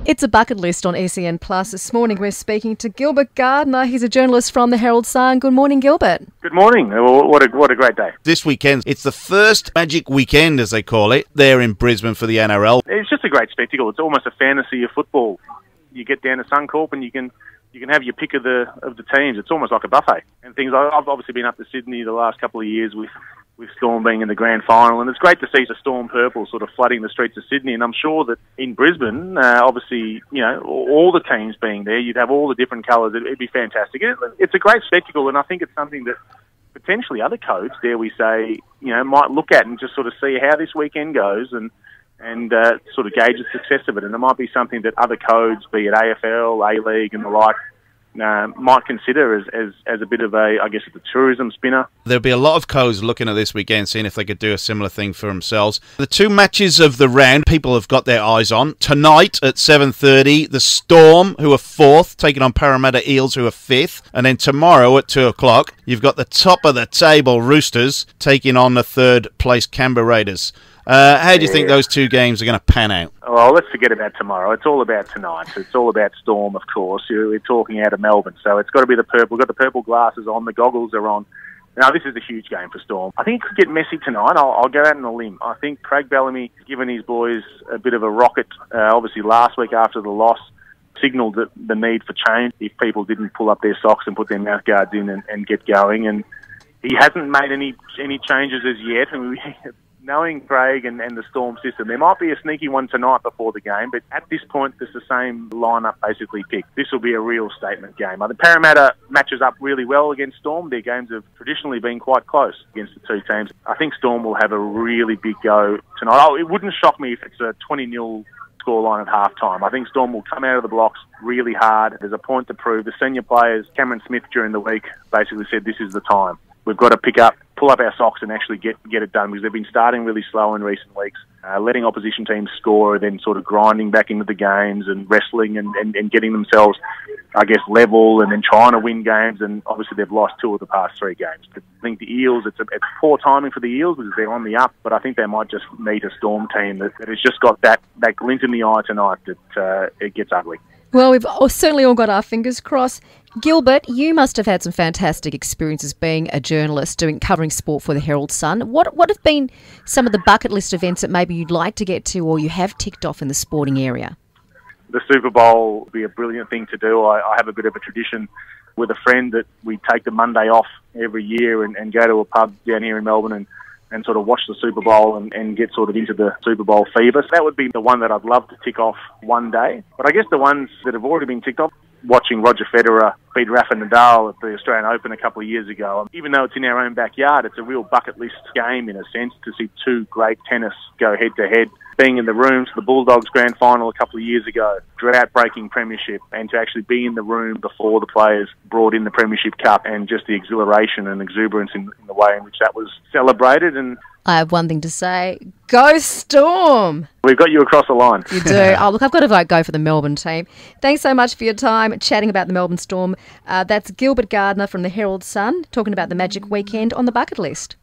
It's a bucket list on SEN Plus. This morning we're speaking to Gilbert Gardiner. He's a journalist from the Herald Sun. Good morning, Gilbert. Good morning. What a great day. This weekend, it's the first Magic Weekend, as they call it, there in Brisbane for the NRL. It's just a great spectacle. It's almost a fantasy of football. You get down to Suncorp and you can have your pick of the teams. It's almost like a buffet. And things. I've obviously been up to Sydney the last couple of years with Storm being in the grand final, and it's great to see the Storm purple sort of flooding the streets of Sydney. And I'm sure that in Brisbane, obviously, all the teams being there, you'd have all the different colours. It'd be fantastic. It's a great spectacle, and I think it's something that potentially other codes, dare we say, might look at and just sort of see how this weekend goes and sort of gauge the success of it. And it might be something that other codes, be it AFL, A-League and the like, might consider as a bit of a tourism spinner. There'll be a lot of codes looking at this weekend, seeing if they could do a similar thing for themselves. The two matches of the round, people have got their eyes on. Tonight at 7:30, the Storm, who are 4th, taking on Parramatta Eels, who are 5th. And then tomorrow at 2 o'clock, you've got the top of the table Roosters taking on the 3rd place Canberra Raiders. How do you think those two games are going to pan out? Well, let's forget about tomorrow. It's all about tonight. It's all about Storm, of course. We're talking out of Melbourne, so it's got to be the purple. We've got the purple glasses on. The goggles are on. Now, this is a huge game for Storm. I think it could get messy tonight. I'll go out on a limb. I think Craig Bellamy, given his boys a bit of a rocket, obviously last week after the loss, signalled the need for change if people didn't pull up their socks and put their mouth guards in and get going. And he hasn't made any changes as yet. Knowing Craig and the Storm system, there might be a sneaky one tonight before the game, but at this point, there's the same lineup basically picked. This will be a real statement game. I think Parramatta matches up really well against Storm. Their games have traditionally been quite close against the two teams. I think Storm will have a really big go tonight. It wouldn't shock me if it's a 20-0 scoreline at half-time. I think Storm will come out of the blocks really hard. There's a point to prove. The senior players, Cameron Smith during the week, basically said this is the time. We've got to pull up our socks and actually get it done, because they've been starting really slow in recent weeks, letting opposition teams score, then sort of grinding back into the games and wrestling and getting themselves, level and then trying to win games. And obviously they've lost 2 of the past 3 games. I think the Eels, it's poor timing for the Eels because they're on the up, but I think they might just meet a Storm team that has just got that glint in the eye tonight that it gets ugly. Well, we've certainly all got our fingers crossed. Gilbert, you must have had some fantastic experiences being a journalist, covering sport for the Herald Sun. What have been some of the bucket list events that maybe you'd like to get to or you have ticked off in the sporting area? The Super Bowl would be a brilliant thing to do. I have a bit of a tradition with a friend that we take the Monday off every year and go to a pub down here in Melbourne and sort of watch the Super Bowl and get sort of into the Super Bowl fever. So that would be the one that I'd love to tick off one day. But I guess the ones that have already been ticked off, watching Roger Federer beat Rafa Nadal at the Australian Open a couple of years ago. Even though it's in our own backyard, it's a real bucket list game in a sense to see 2 great tennis go head to head. Being in the room for the Bulldogs grand final a couple of years ago, drought-breaking premiership, and to actually be in the room before the players brought in the Premiership Cup, and just the exhilaration and exuberance in the way in which that was celebrated. And I have one thing to say. Go Storm! We've got you across the line. You do. Look, I've got to go for the Melbourne team. Thanks so much for your time chatting about the Melbourne Storm. That's Gilbert Gardiner from the Herald Sun talking about the Magic Weekend on the bucket list.